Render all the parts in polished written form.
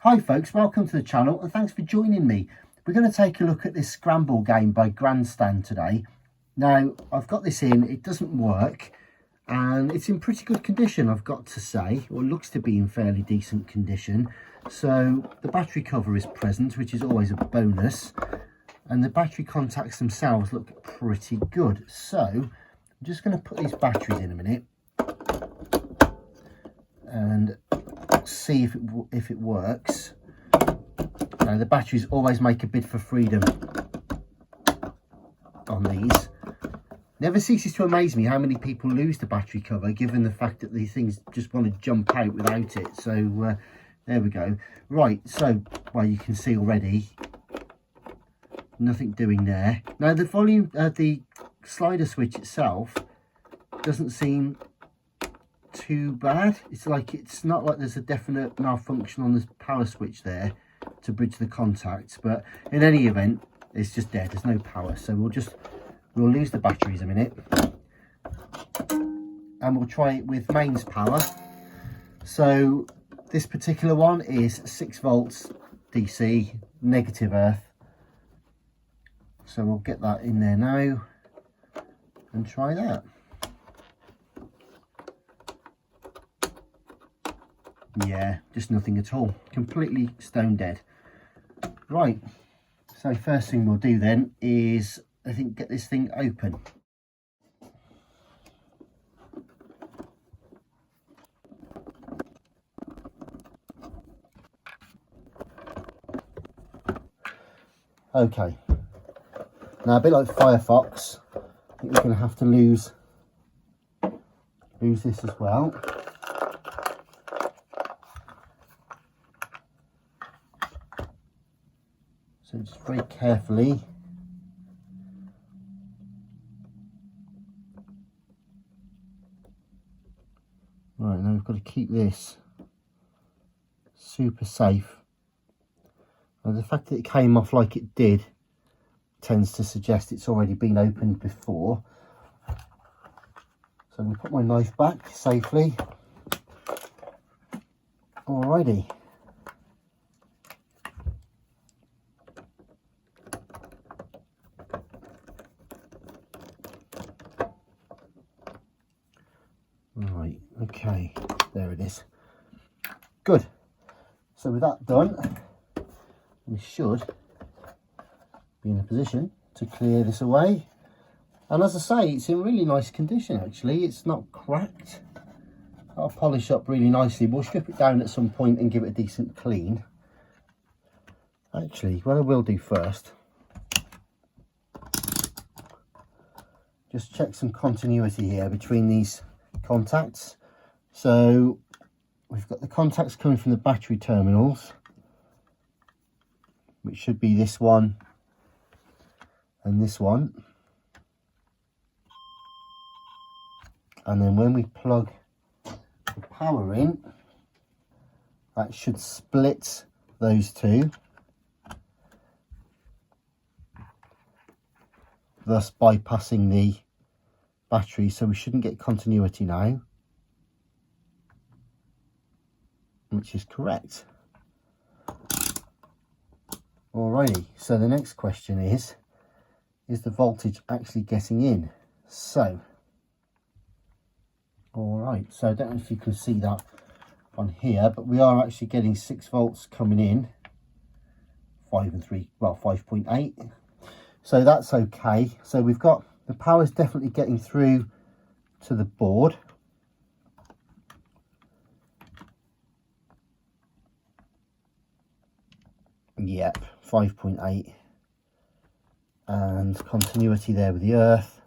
Hi folks, welcome to the channel and thanks for joining me. We're going to take a look at this Scramble game by Grandstand today. Now I've got this in, it doesn't work and it's in pretty good condition, I've got to say, or looks to be in fairly decent condition. So the battery cover is present, which is always a bonus, and the battery contacts themselves look pretty good. So I'm just going to put these batteries in a minute and see if it works. Now the batteries always make a bid for freedom on these. Never ceases to amaze me how many people lose the battery cover, given the fact that these things just want to jump out without it. So there we go. Right, so well, you can see already nothing doing there. Now the volume, the slider switch itself doesn't seem too bad. It's not like there's a definite malfunction on the power switch there to bridge the contacts, but in any event it's just dead, there's no power. So we'll lose the batteries a minute and we'll try it with mains power. So this particular one is 6 volts DC, negative earth. So we'll get that in there now and try that. Yeah, just nothing at all, completely stone dead. Right, so first thing we'll do then is, I think, get this thing open. Okay, now a bit like Firefox, I think we're going to have to lose this as well. So just very carefully right, now we've got to keep this super safe. Now the fact that it came off like it did tends to suggest it's already been opened before. So I'm going to put my knife back safely. Alrighty. Right, okay, there it is. Good. So with that done, we should be in a position to clear this away. And as I say, it's in really nice condition actually. It's not cracked. I'll polish up really nicely. We'll strip it down at some point and give it a decent clean. Actually, what I will do first, just check some continuity here between these contacts. So we've got the contacts coming from the battery terminals, which should be this one and this one, and then when we plug the power in, that should split those two, thus bypassing the battery. So we shouldn't get continuity now, which is correct. Alrighty, so the next question is the voltage actually getting in? So alright, so I don't know if you can see that on here, but we are actually getting 6 volts coming in, 5 and 3, well 5.8, so that's okay. So we've got the power's definitely getting through to the board. Yep, 5.8, and continuity there with the earth.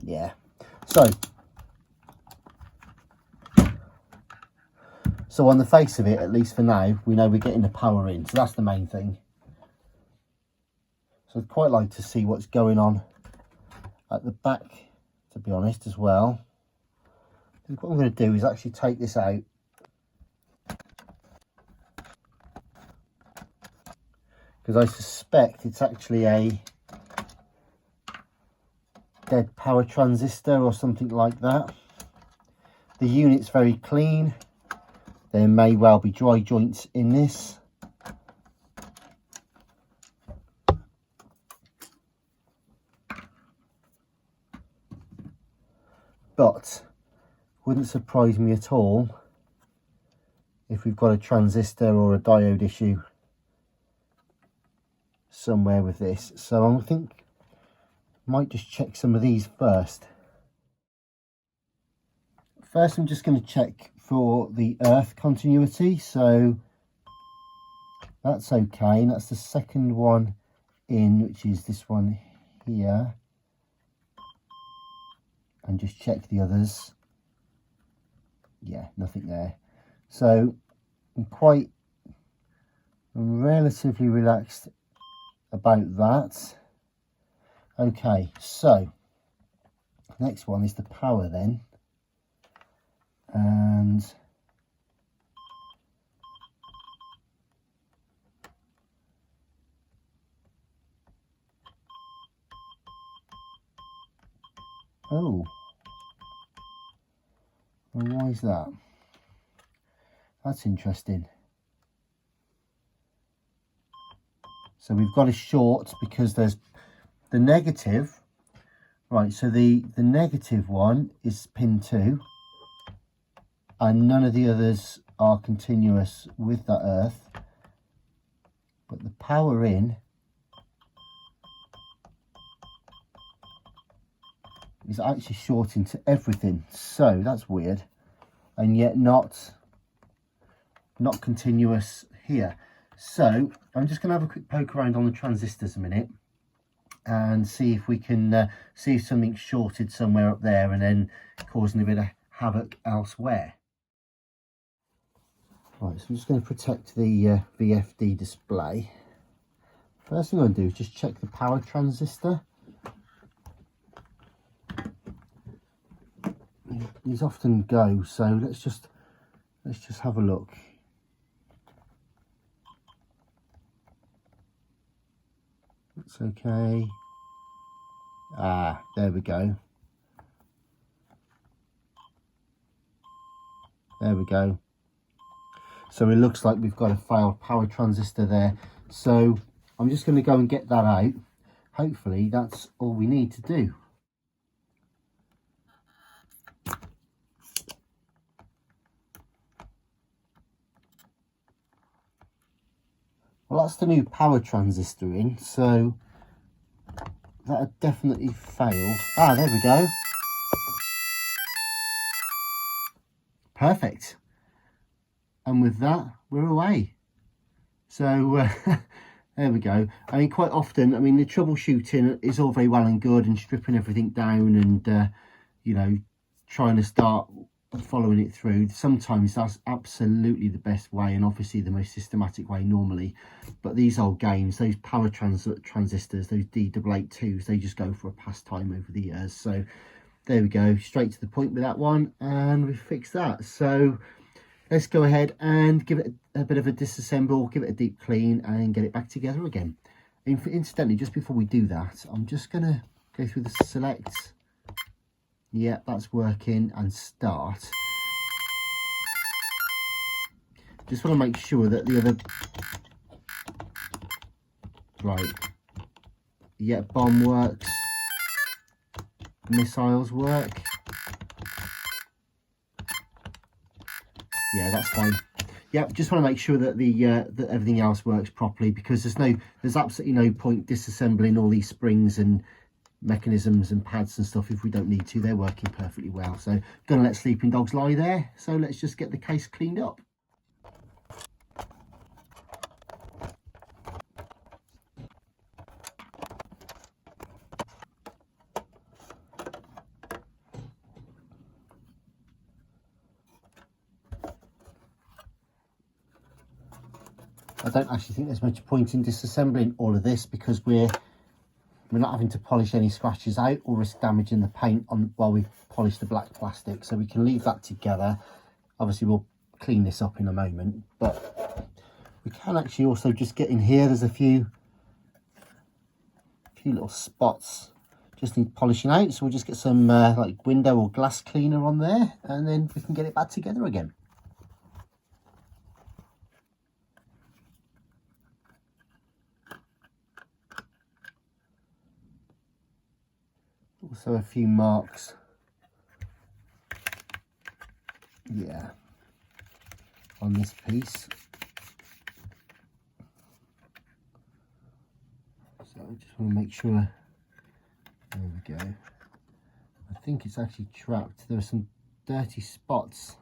Yeah, so on the face of it, at least for now, we know we're getting the power in, so that's the main thing. So I'd quite like to see what's going on at the back, to be honest, as well. I think what I'm going to do is actually take this out, because I suspect it's actually a dead power transistor or something like that. The unit's very clean. there may well be dry joints in this. But wouldn't surprise me at all if we've got a transistor or a diode issue somewhere with this. So I think I might just check some of these first. First, I'm just going to check for the earth continuity. So that's okay. And that's the second one in, which is this one here. And just check the others. Yeah, nothing there. So I'm relatively relaxed about that. Okay, so next one is the power then. And oh, well, why is that? That's interesting. So we've got a short because there's the negative, right? So the negative one is pin 2, and none of the others are continuous with that earth, but the power in is actually short into everything. So that's weird, and yet not continuous here. So I'm just going to have a quick poke around on the transistors a minute and see if we can see if something's shorted somewhere up there and then causing a bit of havoc elsewhere. Right, so I'm just going to protect the VFD display. First thing I'm going to do is just check the power transistor. These often go, so let's just have a look. It's okay. Ah, there we go. There we go. So it looks like we've got a failed power transistor there. So I'm just going to go and get that out. Hopefully that's all we need to do. Well, that's the new power transistor in, so that had definitely failed. Ah, there we go. Perfect. And with that, we're away. So there we go. I mean, quite often, I mean, the troubleshooting is all very well and good and stripping everything down and, you know, trying to start following it through. Sometimes that's absolutely the best way and obviously the most systematic way normally. But these old games, those power transistors, those D882s, they just go for a pastime over the years. So there we go, straight to the point with that one, and we fixed that. So let's go ahead and give it a bit of a disassemble, give it a deep clean and get it back together again. Incidentally, just before we do that, I'm just going to go through the select. Yeah, that's working, and start. Just want to make sure that the other, right, yeah, bomb works, missiles work. Yeah, that's fine. Yeah, just want to make sure that that everything else works properly, because there's absolutely no point disassembling all these springs and mechanisms and pads and stuff if we don't need to. They're working perfectly well. So gonna let sleeping dogs lie there. So let's just get the case cleaned up. I don't actually think there's much point in disassembling all of this, because we're not having to polish any scratches out or risk damaging the paint on while we polish the black plastic, so we can leave that together. Obviously we'll clean this up in a moment, but we can actually also just get in here. There's a few little spots just need polishing out, so we'll just get some like window or glass cleaner on there, and then we can get it back together again. Also a few marks, yeah, on this piece. So I just want to make sure, there we go. I think it's actually trapped. There are some dirty spots,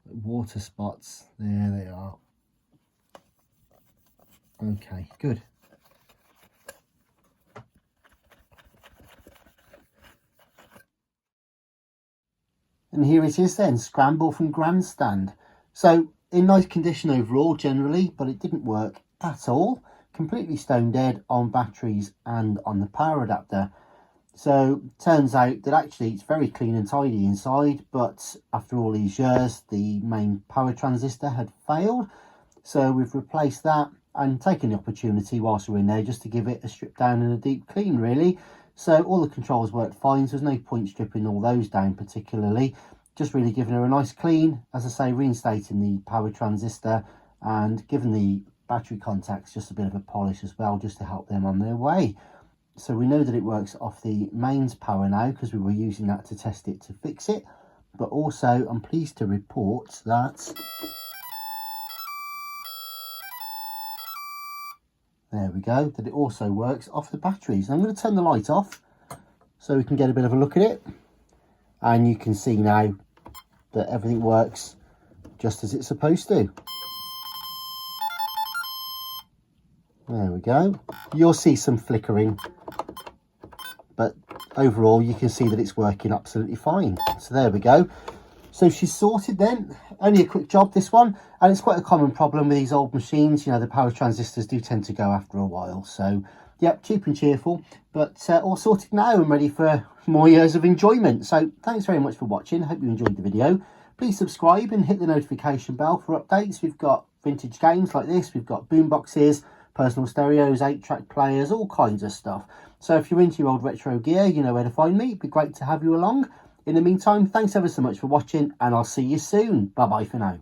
water spots. There they are. Okay, good. And here it is then, Scramble from Grandstand. So in nice condition overall generally, but it didn't work at all. Completely stone dead on batteries and on the power adapter. So turns out that actually it's very clean and tidy inside, but after all these years the main power transistor had failed. So we've replaced that and taken the opportunity whilst we're in there just to give it a strip down and a deep clean really. So all the controls worked fine, so there's no point stripping all those down particularly. Just really giving her a nice clean, as I say, reinstating the power transistor and giving the battery contacts just a bit of a polish as well, just to help them on their way. So we know that it works off the mains power now because we were using that to test it to fix it. But also I'm pleased to report that there we go, that it also works off the batteries. I'm going to turn the light off so we can get a bit of a look at it. And you can see now that everything works just as it's supposed to. There we go. You'll see some flickering, but overall you can see that it's working absolutely fine. So there we go. So she's sorted then. Only a quick job this one, and it's quite a common problem with these old machines. You know, the power transistors do tend to go after a while. So yep, cheap and cheerful, but all sorted now and ready for more years of enjoyment. So thanks very much for watching. I hope you enjoyed the video. Please subscribe and hit the notification bell for updates. We've got vintage games like this. We've got boomboxes, personal stereos, 8-track players, all kinds of stuff. So if you're into your old retro gear, you know where to find me. It'd be great to have you along. In the meantime, thanks ever so much for watching, and I'll see you soon. Bye bye for now.